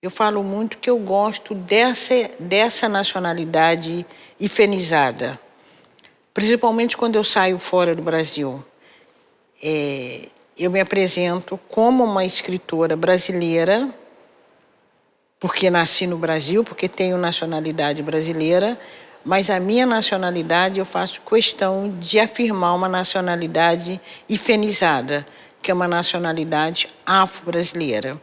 Eu falo muito que eu gosto dessa nacionalidade hifenizada, principalmente quando eu saio fora do Brasil. Eu me apresento como uma escritora brasileira, porque nasci no Brasil, porque tenho nacionalidade brasileira, mas a minha nacionalidade eu faço questão de afirmar uma nacionalidade hifenizada, que é uma nacionalidade afro-brasileira.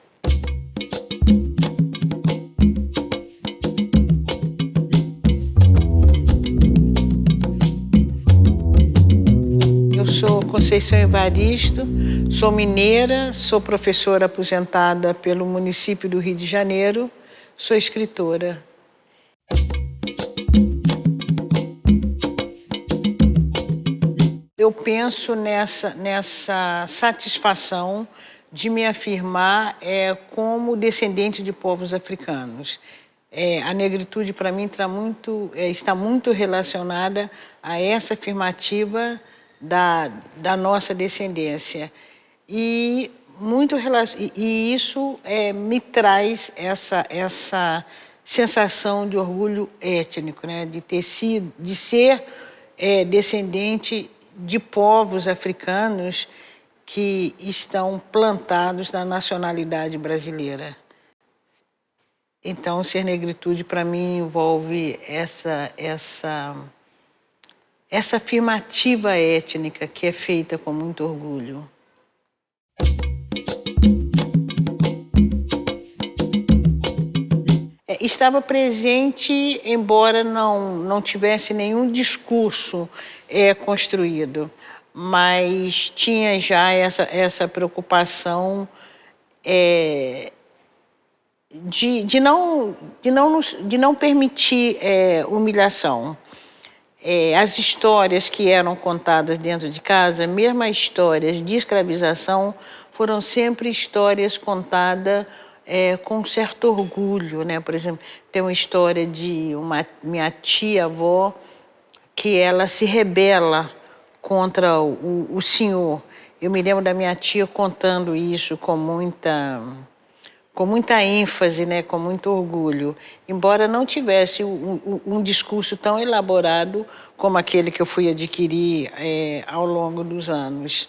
Eu sou Conceição Evaristo, sou mineira, sou professora aposentada pelo município do Rio de Janeiro, sou escritora. Eu penso nessa satisfação de me afirmar como descendente de povos africanos. A negritude, para mim, está muito relacionada a essa afirmativa da nossa descendência. E isso me traz essa sensação de orgulho étnico, né? de ser descendente de povos africanos que estão plantados na nacionalidade brasileira. Então, ser negritude, para mim, envolve essa afirmativa étnica que é feita com muito orgulho. Estava presente, embora não tivesse nenhum discurso construído, mas tinha já essa preocupação de não permitir humilhação. As histórias que eram contadas dentro de casa, mesmo as histórias de escravização, foram sempre histórias contadas com um certo orgulho, né? Por exemplo, tem uma história de minha tia-avó que ela se rebela contra o senhor. Eu me lembro da minha tia contando isso com muita ênfase, né? Com muito orgulho, embora não tivesse um discurso tão elaborado como aquele que eu fui adquirir ao longo dos anos.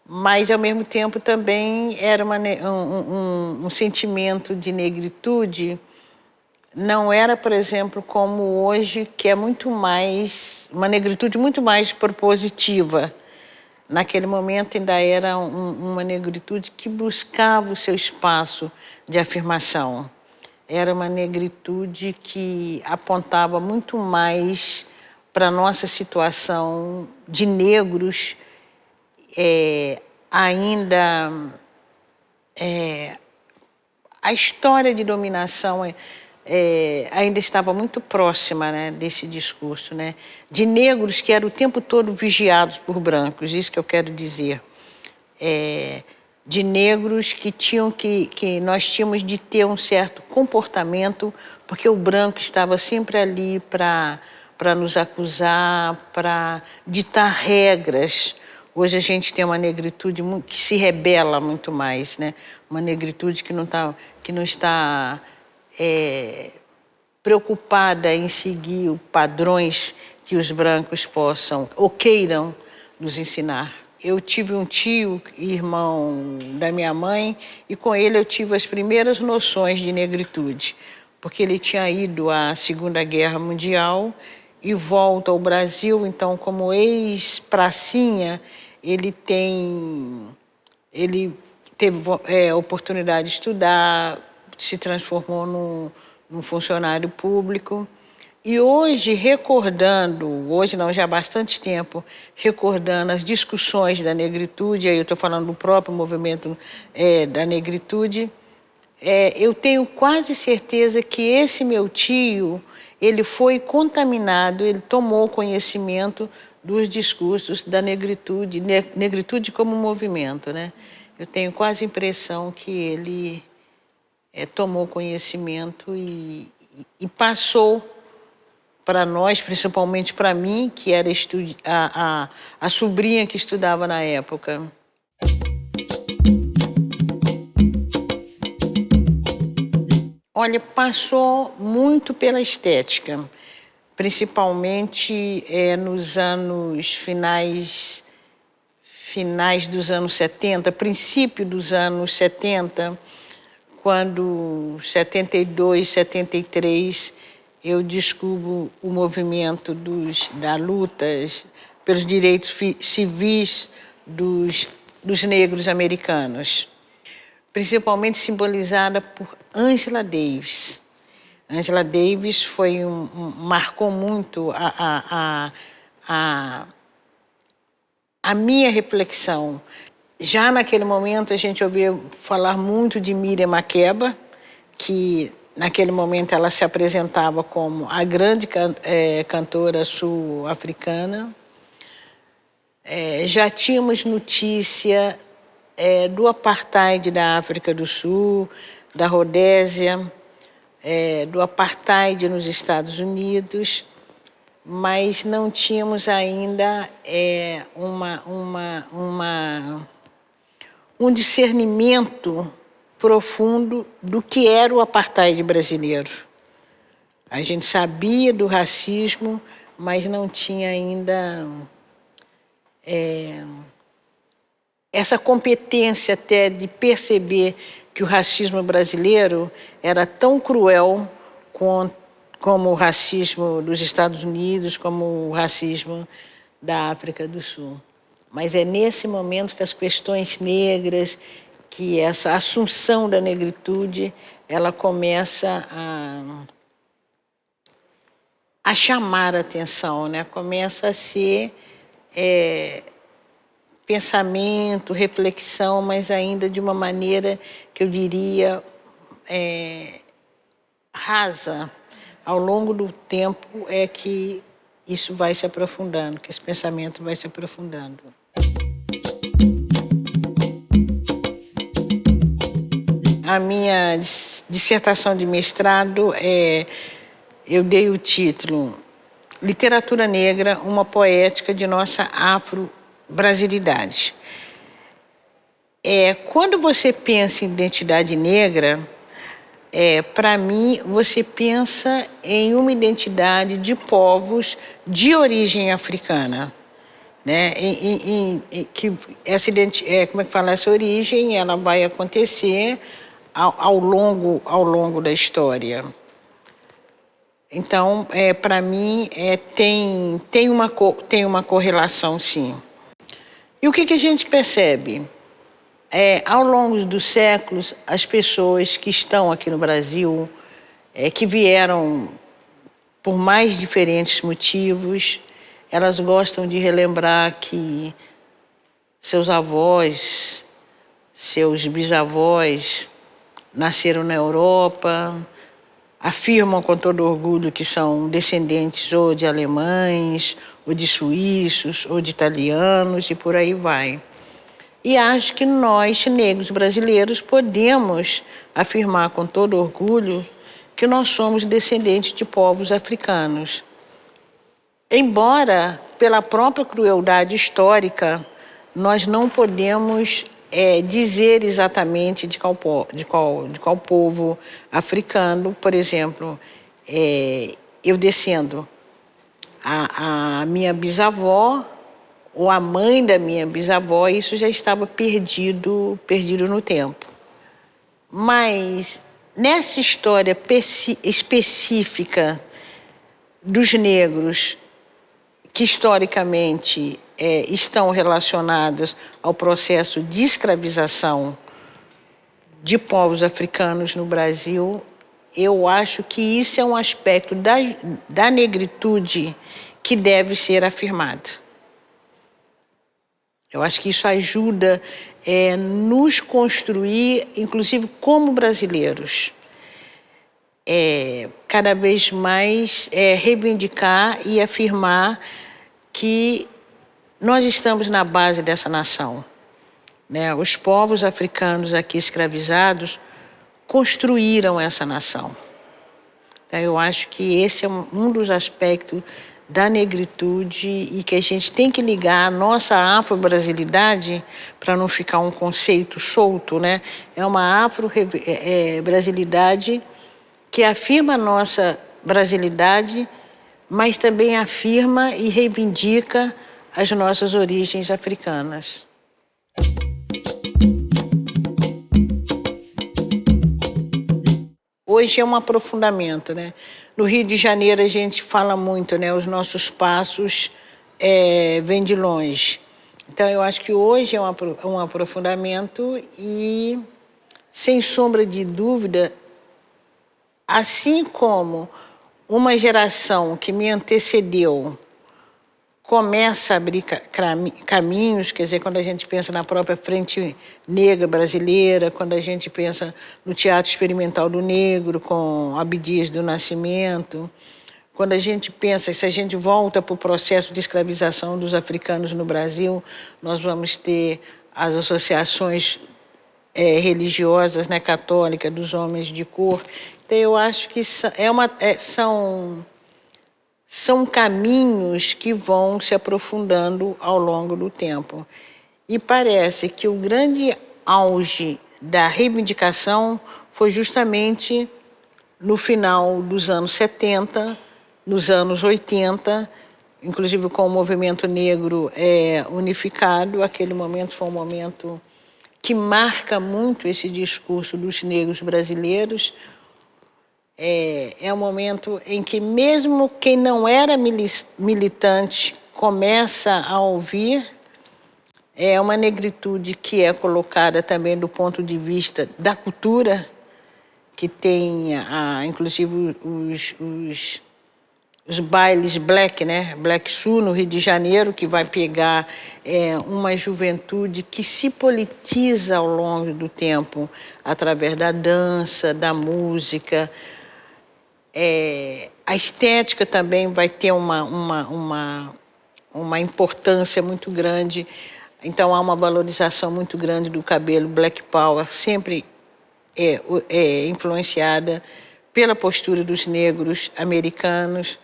Mas, ao mesmo tempo, também era um sentimento de negritude. Não era, por exemplo, como hoje, que é uma negritude muito mais propositiva. Naquele momento ainda era uma negritude que buscava o seu espaço de afirmação. Era uma negritude que apontava muito mais para a nossa situação de negros a história de dominação ainda estava muito próxima, né, desse discurso, né, de negros que eram o tempo todo vigiados por brancos, isso que eu quero dizer. De negros que nós tínhamos de ter um certo comportamento, porque o branco estava sempre ali para nos acusar, para ditar regras. Hoje a gente tem uma negritude que se rebela muito mais, né? Uma negritude que não está preocupada em seguir padrões que os brancos possam ou queiram nos ensinar. Eu tive um tio, irmão da minha mãe, e com ele eu tive as primeiras noções de negritude, porque ele tinha ido à Segunda Guerra Mundial e volta ao Brasil, então, como ex-pracinha, ele teve a oportunidade de estudar, se transformou num funcionário público. E hoje, hoje não, já há bastante tempo, recordando as discussões da negritude, aí eu estou falando do próprio movimento da negritude, eu tenho quase certeza que esse meu tio, ele foi contaminado, ele tomou conhecimento dos discursos da negritude, negritude como movimento, né? Eu tenho quase a impressão que ele tomou conhecimento e passou para nós, principalmente para mim, que era a sobrinha que estudava na época. Olha, passou muito pela estética, principalmente nos anos finais dos anos 70, princípio dos anos 70, quando 72, 73, eu descubro o movimento da luta pelos direitos civis dos negros americanos, principalmente simbolizada por Angela Davis. Angela Davis marcou muito a minha reflexão. Já naquele momento a gente ouvia falar muito de Miriam Makeba, que naquele momento ela se apresentava como a grande cantora sul-africana. Já tínhamos notícia do apartheid da África do Sul, da Rodésia, do apartheid nos Estados Unidos, mas não tínhamos ainda um discernimento profundo do que era o apartheid brasileiro. A gente sabia do racismo, mas não tinha ainda essa competência até de perceber que o racismo brasileiro era tão cruel como o racismo dos Estados Unidos, como o racismo da África do Sul. Mas é nesse momento que as questões negras, que essa assunção da negritude, ela começa a chamar a atenção, né? Começa a ser pensamento, reflexão, mas ainda de uma maneira que eu diria rasa. Ao longo do tempo é que isso vai se aprofundando, que esse pensamento vai se aprofundando. A minha dissertação de mestrado, eu dei o título Literatura Negra, uma poética de nossa afro-brasilidade. Quando você pensa em identidade negra, para mim, você pensa em uma identidade de povos de origem africana, né? Que essa origem ela vai acontecer ao longo da história. Então, para mim, tem uma correlação, sim. E o que a gente percebe? Ao longo dos séculos, as pessoas que estão aqui no Brasil, que vieram por mais diferentes motivos, elas gostam de relembrar que seus avós, seus bisavós nasceram na Europa, afirmam com todo orgulho que são descendentes ou de alemães, ou de suíços, ou de italianos, e por aí vai. E acho que nós, negros brasileiros, podemos afirmar com todo orgulho que nós somos descendentes de povos africanos. Embora, pela própria crueldade histórica, nós não podemos dizer exatamente de qual povo africano. Por exemplo, eu descendo a minha bisavó, ou a mãe da minha bisavó, isso já estava perdido no tempo. Mas nessa história específica dos negros, que historicamente estão relacionados ao processo de escravização de povos africanos no Brasil, eu acho que isso é um aspecto da negritude que deve ser afirmado. Eu acho que isso ajuda nos construir, inclusive como brasileiros, cada vez mais reivindicar e afirmar que nós estamos na base dessa nação, né? Os povos africanos aqui escravizados construíram essa nação. Então, eu acho que esse é um dos aspectos da negritude e que a gente tem que ligar a nossa afro-brasilidade para não ficar um conceito solto, né? É uma afro-brasilidade que afirma a nossa brasilidade, mas também afirma e reivindica as nossas origens africanas. Hoje é um aprofundamento, né? No Rio de Janeiro a gente fala muito, né? Os nossos passos vêm de longe. Então eu acho que hoje é um aprofundamento e, sem sombra de dúvida, assim como uma geração que me antecedeu começa a abrir caminhos, quer dizer, quando a gente pensa na própria Frente Negra Brasileira, quando a gente pensa no Teatro Experimental do Negro, com Abdias do Nascimento, quando a gente pensa, se a gente volta para o processo de escravização dos africanos no Brasil, nós vamos ter as associações religiosas, né, católicas, dos homens de cor. Então, eu acho que são caminhos que vão se aprofundando ao longo do tempo. E parece que o grande auge da reivindicação foi justamente no final dos anos 70, nos anos 80, inclusive com o movimento negro unificado. Aquele momento foi um momento que marca muito esse discurso dos negros brasileiros. É um momento em que mesmo quem não era militante começa a ouvir. É uma negritude que é colocada também do ponto de vista da cultura, que tem, inclusive, os bailes black, né? Black Sul, no Rio de Janeiro, que vai pegar uma juventude que se politiza ao longo do tempo, através da dança, da música. A estética também vai ter uma importância muito grande. Então, há uma valorização muito grande do cabelo Black Power, sempre influenciada pela postura dos negros americanos.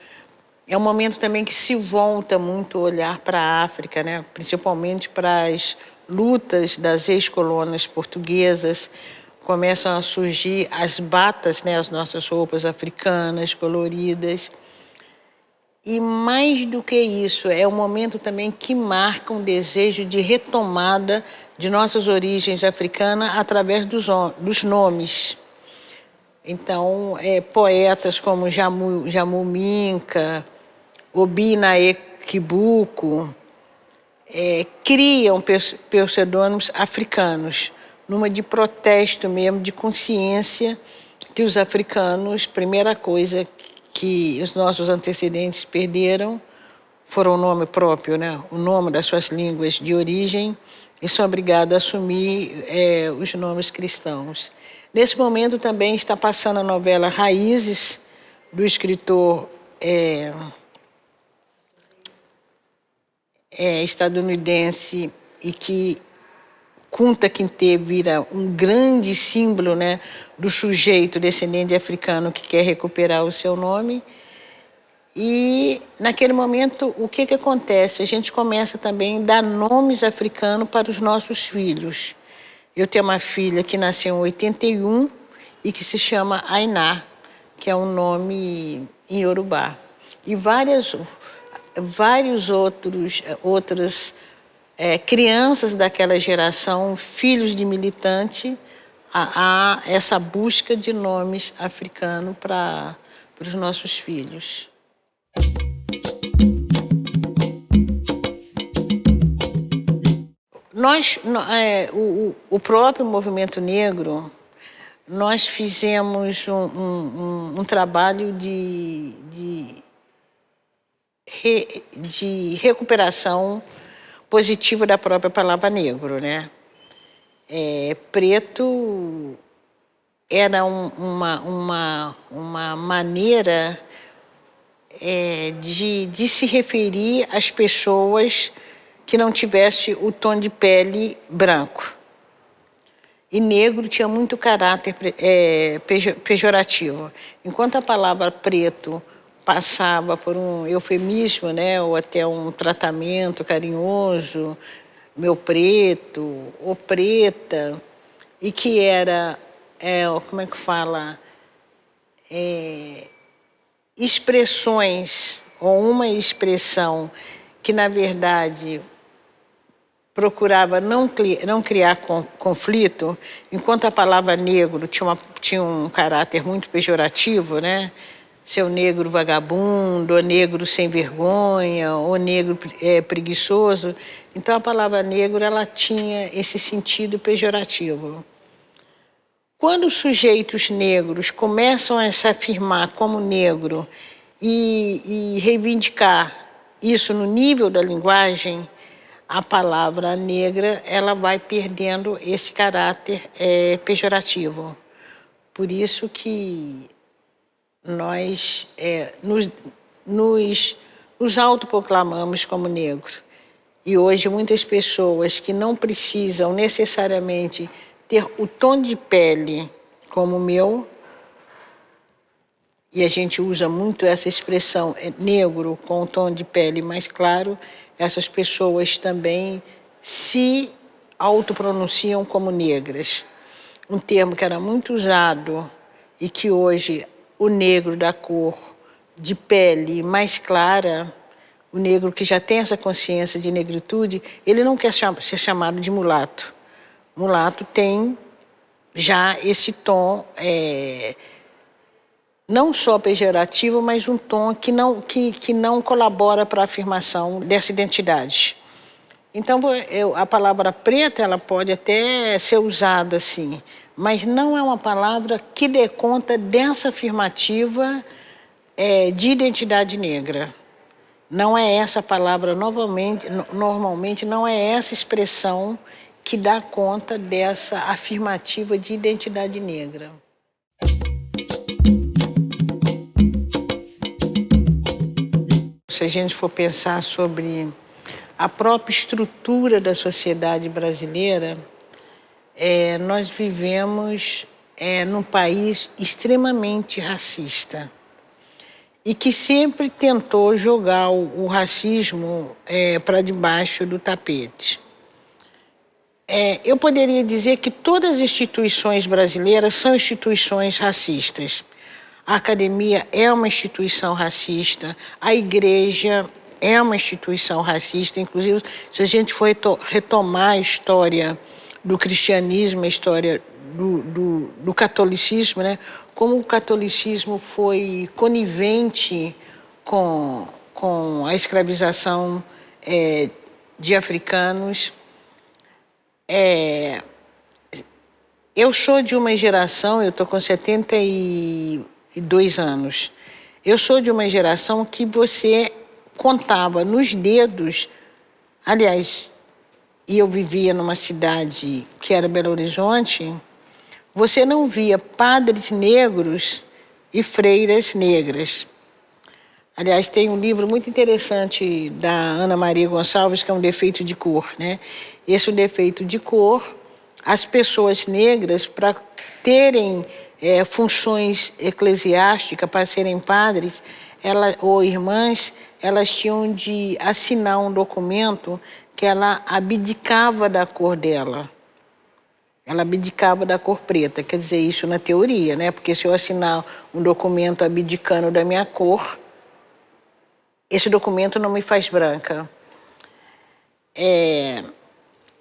É um momento também que se volta muito o olhar para a África, né? Principalmente para as lutas das ex-colônias portuguesas. Começam a surgir as batas, né? As nossas roupas africanas, coloridas. E mais do que isso, é um momento também que marca um desejo de retomada de nossas origens africanas através dos nomes. Então, poetas como Jamu Minka, Obinae Kibuku, criam pseudônimos africanos, numa de protesto mesmo, de consciência que os africanos, primeira coisa que os nossos antecedentes perderam foram o nome próprio, né? O nome das suas línguas de origem, e são obrigados a assumir os nomes cristãos. Nesse momento também está passando a novela Raízes, do escritor estadunidense, e que Kunta Kinte vira um grande símbolo, né, do sujeito descendente africano que quer recuperar o seu nome. E, naquele momento, o que acontece? A gente começa também a dar nomes africanos para os nossos filhos. Eu tenho uma filha que nasceu em 81 e que se chama Ainá, que é um nome em Yorubá. E várias outras crianças daquela geração, filhos de militante, há essa busca de nomes africanos para os nossos filhos. O próprio movimento negro, nós fizemos um trabalho de recuperação positiva da própria palavra negro, né? Preto era uma maneira de se referir às pessoas que não tivesse o tom de pele branco. E negro tinha muito caráter pejorativo. Enquanto a palavra preto passava por um eufemismo, né, ou até um tratamento carinhoso, meu preto, ou preta, e que era, como é que fala, expressões, ou uma expressão que, na verdade, procurava não criar conflito, enquanto a palavra negro tinha um caráter muito pejorativo, né? Seu negro vagabundo, ou negro sem vergonha, ou negro preguiçoso. Então, a palavra negro ela tinha esse sentido pejorativo. Quando os sujeitos negros começam a se afirmar como negro e reivindicar isso no nível da linguagem, a palavra negra ela vai perdendo esse caráter pejorativo. Por isso que nós nos autoproclamamos como negros. E hoje muitas pessoas que não precisam necessariamente ter o tom de pele como o meu, e a gente usa muito essa expressão negro com o tom de pele mais claro, essas pessoas também se autopronunciam como negras. Um termo que era muito usado e que hoje o negro da cor de pele mais clara, o negro que já tem essa consciência de negritude, ele não quer ser chamado de mulato. Mulato tem já esse tom não só pejorativo, mas um tom que não colabora para a afirmação dessa identidade. Então, a palavra preto ela pode até ser usada assim, mas não é uma palavra que dê conta dessa afirmativa de identidade negra. Não é essa palavra, normalmente não é essa expressão que dá conta dessa afirmativa de identidade negra. Se a gente for pensar sobre a própria estrutura da sociedade brasileira, nós vivemos num país extremamente racista e que sempre tentou jogar o racismo para debaixo do tapete. Eu poderia dizer que todas as instituições brasileiras são instituições racistas. A academia é uma instituição racista, a igreja é uma instituição racista, inclusive se a gente for retomar a história do cristianismo, a história do catolicismo, né? Como o catolicismo foi conivente com a escravização de africanos. Eu sou de uma geração, eu estou com 72 anos, eu sou de uma geração que você contava nos dedos, aliás, e eu vivia numa cidade que era Belo Horizonte, você não via padres negros e freiras negras. Aliás, tem um livro muito interessante da Ana Maria Gonçalves, que é Um Defeito de Cor, né? Esse defeito de cor, as pessoas negras, para terem funções eclesiásticas, para serem padres ou irmãs, elas tinham de assinar um documento que ela abdicava da cor dela. Ela abdicava da cor preta, quer dizer, isso na teoria, né? Porque se eu assinar um documento abdicando da minha cor, esse documento não me faz branca.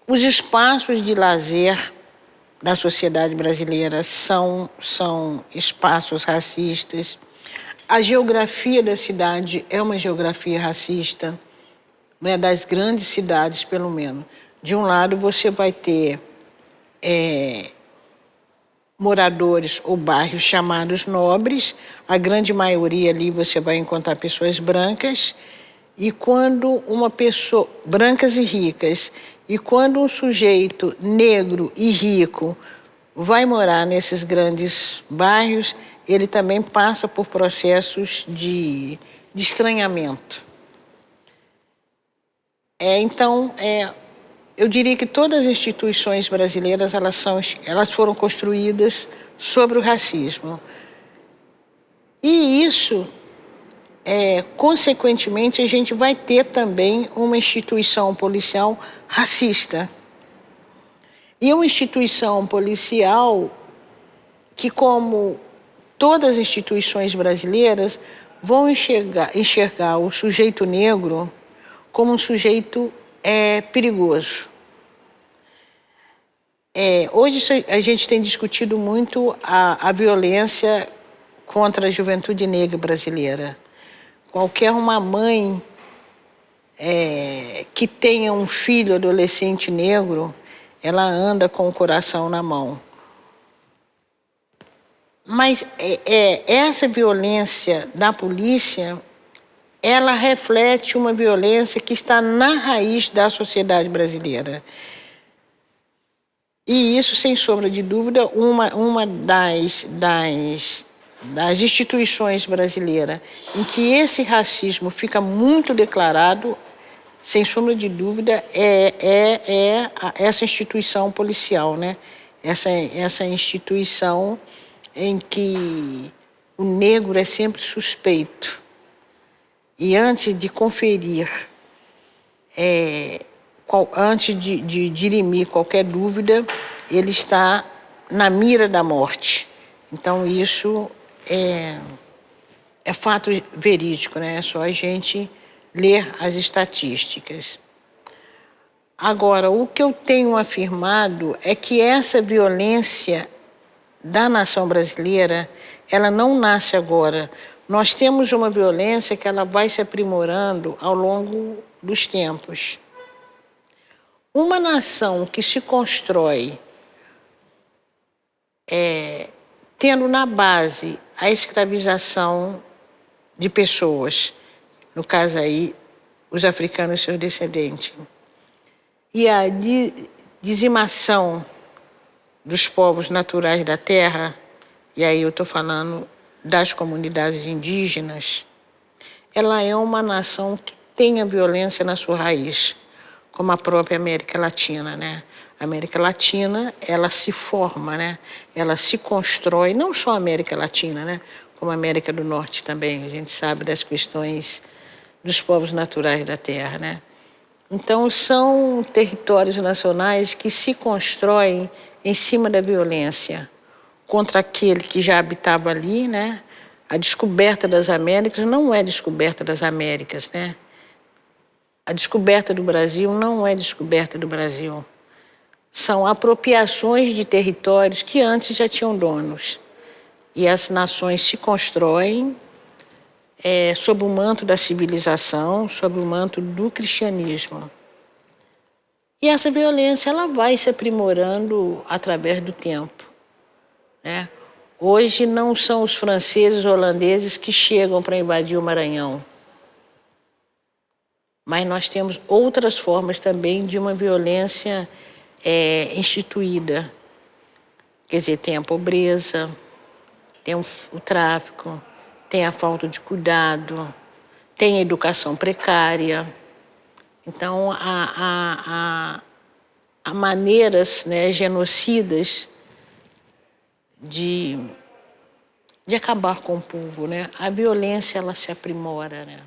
Os espaços de lazer da sociedade brasileira são espaços racistas. A geografia da cidade é uma geografia racista, né? Das grandes cidades, pelo menos. De um lado, você vai ter moradores ou bairros chamados nobres, a grande maioria ali você vai encontrar pessoas brancas, e quando uma pessoa, brancas e ricas, e quando um sujeito negro e rico vai morar nesses grandes bairros, ele também passa por processos de estranhamento. Então, eu diria que todas as instituições brasileiras elas foram construídas sobre o racismo. E isso, consequentemente, a gente vai ter também uma instituição policial racista. E uma instituição policial que, como todas as instituições brasileiras vão enxergar o sujeito negro como um sujeito perigoso. Hoje a gente tem discutido muito a violência contra a juventude negra brasileira. Qualquer uma mãe que tenha um filho adolescente negro, ela anda com o coração na mão. Mas essa violência da polícia, ela reflete uma violência que está na raiz da sociedade brasileira. E isso, sem sombra de dúvida, uma das instituições brasileiras em que esse racismo fica muito declarado, sem sombra de dúvida, essa instituição policial, né? Essa instituição em que o negro é sempre suspeito. E antes de conferir, antes de dirimir qualquer dúvida, ele está na mira da morte. Então, isso é fato verídico, né? É só a gente ler as estatísticas. Agora, o que eu tenho afirmado é que essa violência da nação brasileira, ela não nasce agora. Nós temos uma violência que ela vai se aprimorando ao longo dos tempos. Uma nação que se constrói tendo na base a escravização de pessoas, no caso aí, os africanos e seus descendentes, e a dizimação dos povos naturais da terra, e aí eu estou falando das comunidades indígenas, ela é uma nação que tem a violência na sua raiz, como a própria América Latina, né? A América Latina, ela se forma, né? Ela se constrói, não só a América Latina, né? Como a América do Norte também, a gente sabe das questões dos povos naturais da terra, né? Então, são territórios nacionais que se constroem em cima da violência contra aquele que já habitava ali, né? A descoberta das Américas não é descoberta das Américas, né? A descoberta do Brasil não é descoberta do Brasil. São apropriações de territórios que antes já tinham donos. E as nações se constroem sob o manto da civilização, sob o manto do cristianismo. E essa violência ela vai se aprimorando através do tempo, né? Hoje não são os franceses ou holandeses que chegam para invadir o Maranhão. Mas nós temos outras formas também de uma violência instituída. Quer dizer, tem a pobreza, tem o tráfico, tem a falta de cuidado, tem a educação precária. Então, há maneiras, né, genocidas de acabar com o povo, né? A violência, ela se aprimora, né?